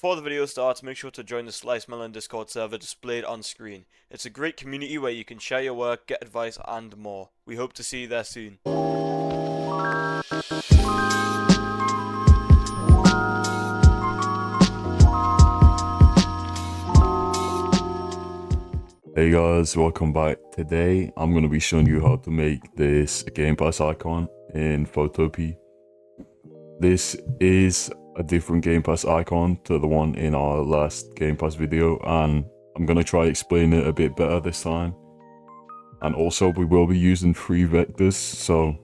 Before the video starts, make sure to join the Slicedmelon Discord server displayed on screen. It's a great community where you can share your work, get advice, and more. We hope to see you there soon. Hey guys, welcome back. Today I'm going to be showing you how to make this Game Pass icon in Photopea. This is a different Game Pass icon to the one in our last Game Pass video, and I'm going to try explain it a bit better this time. And also we will be using free vectors, so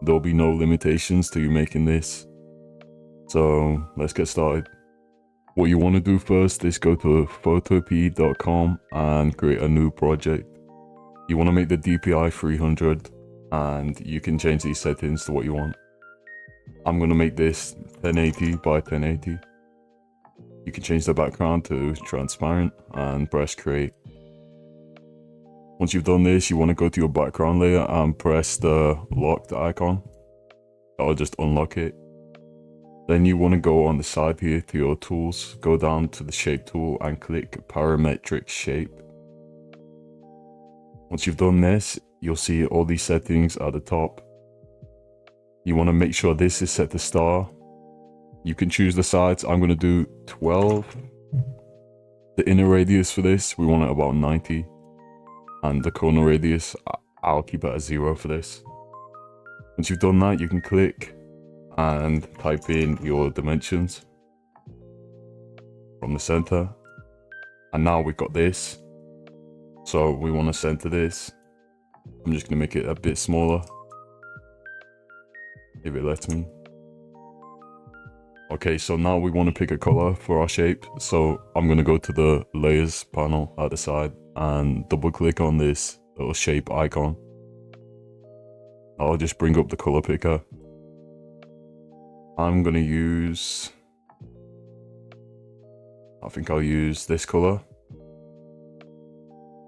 there'll be no limitations to you making this. So let's get started. What you want to do first is go to photopea.com and create a new project. You want to make the DPI 300 and you can change these settings to what you want. I'm going to make this 1080 by 1080. You can change the background to transparent and press create. Once you've done this, you want to go to your background layer and press the locked icon. That'll just unlock it. Then you want to go on the side here to your tools, go down to the shape tool and click parametric shape. Once you've done this, you'll see all these settings at the top. You want to make sure this is set to star. You can choose the sides. I'm going to do 12. The inner radius for this, we want it about 90. And the corner radius, I'll keep it at 0 for this. Once you've done that, you can click and type in your dimensions from the center, and now we've got this, so we want to center this. I'm just going to make it a bit smaller if it lets me. Okay, so now we want to pick a color for our shape, so I'm going to go to the layers panel at the side and double click on this little shape icon. I'll just bring up the color picker. I'm gonna use, I think I'll use this color.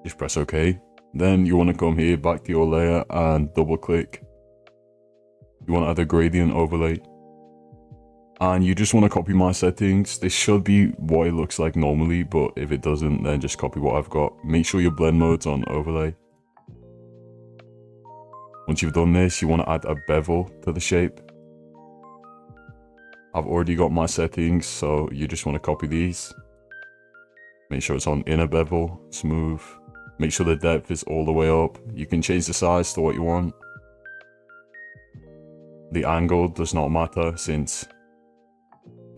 Just press OK. Then you want to come here back to your layer and double click. You want to add a gradient overlay. And you just want to copy my settings. This should be what it looks like normally, but if it doesn't, then just copy what I've got. Make sure your blend mode's on overlay. Once you've done this, you want to add a bevel to the shape. I've already got my settings, so you just want to copy these. Make sure it's on inner bevel, smooth. Make sure the depth is all the way up. You can change the size to what you want. The angle does not matter since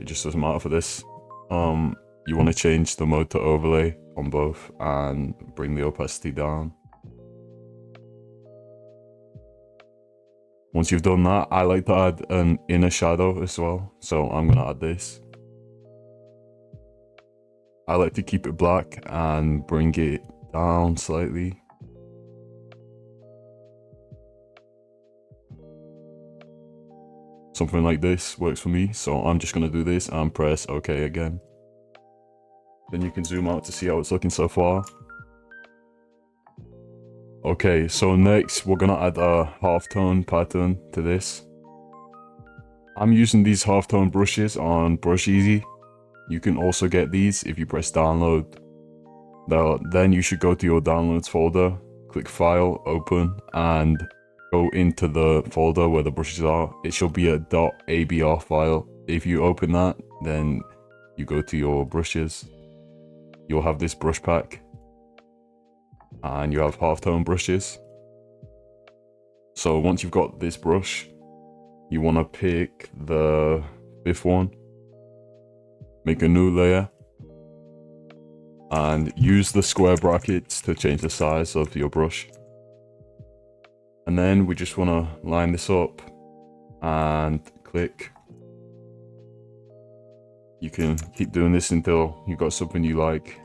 it just doesn't matter for this. You want to change the mode to overlay on both and bring the opacity down. Once you've done that, I like to add an inner shadow as well, so I'm going to add this. I like to keep it black and bring it down slightly. Something like this works for me, so I'm just going to do this and press OK again. Then you can zoom out to see how it's looking so far. Okay, so next we're gonna add a halftone pattern to this. I'm using these halftone brushes on Brush Easy. You can also get these if you press download. Then you should go to your downloads folder, click file, open, and go into the folder where the brushes are. It should be a .abr file. If you open that, then you go to your brushes. You'll have this brush pack. And you have halftone brushes. So once you've got this brush, you want to pick the 5th one, make a new layer, and use the square brackets to change the size of your brush. And then we just want to line this up and click. You can keep doing this until you've got something you like.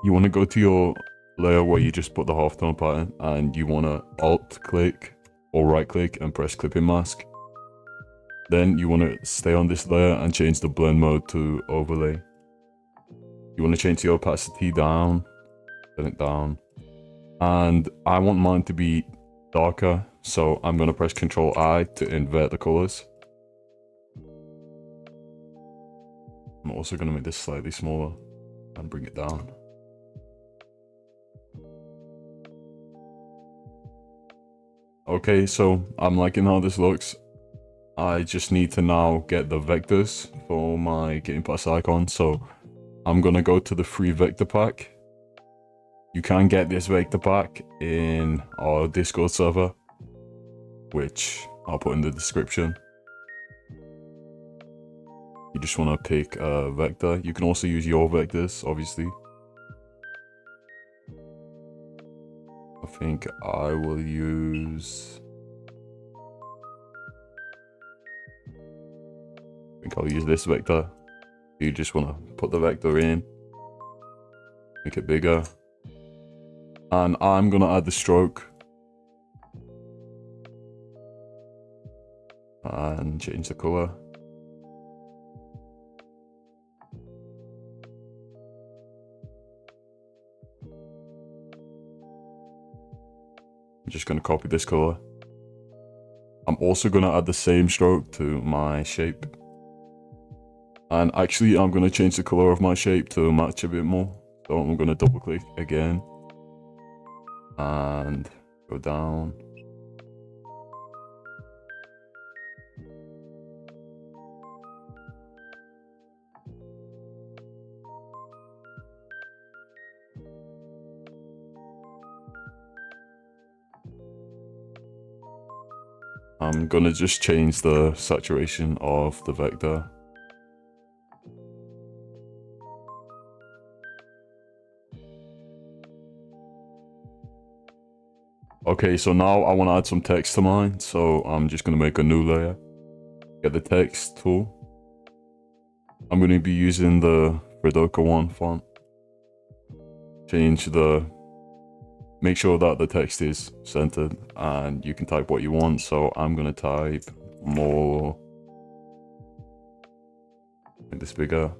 You want to go to your layer where you just put the halftone pattern, and you want to alt click or right click and press clipping mask. Then you want to stay on this layer and change the blend mode to overlay. You want to change the opacity down, turn it down. And I want mine to be darker, so I'm going to press Ctrl I to invert the colors. I'm also going to make this slightly smaller and bring it down. Okay, so I'm liking how this looks. I just need to now get the vectors for my Game Pass icon, so I'm gonna go to the free vector pack. You can get this vector pack in our Discord server, which I'll put in the description. You just want to pick a vector. You can also use your vectors, obviously. I think I will use... I think I'll use this vector. You just want to put the vector in, make it bigger. And I'm going to add the stroke. And change the color. I'm just going to copy this color. I'm also going to add the same stroke to my shape. And actually, I'm going to change the color of my shape to match a bit more. So I'm going to double click again. And go down. I'm gonna just change the saturation of the vector. Okay, so now I want to add some text to mine, so I'm just gonna make a new layer. Get the text tool. I'm gonna be using the Fredoka 1 font. Make sure that the text is centered, and you can type what you want. So I'm gonna type more. Make this bigger.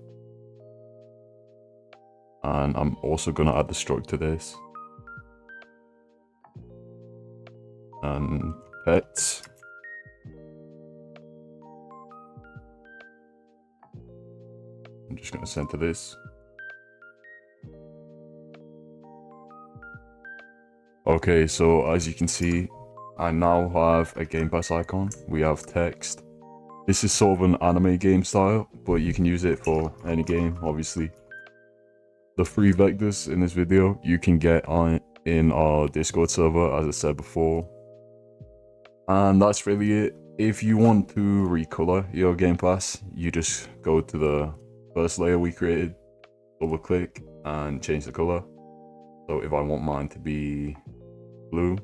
And I'm also gonna add the stroke to this. And pets. I'm just gonna center this. Okay, so as you can see, I now have a Game Pass icon. We have text. This is sort of an anime game style, but you can use it for any game, obviously. The free vectors in this video you can get in our Discord server, as I said before. And that's really it. If you want to recolor your Game Pass, you just go to the first layer we created, double click, and change the color. So if I want mine to be blue,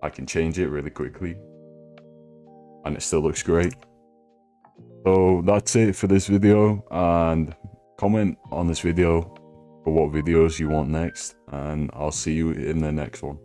I can change it really quickly and it still looks great. So that's it for this video, and comment on this video for what videos you want next, and I'll see you in the next one.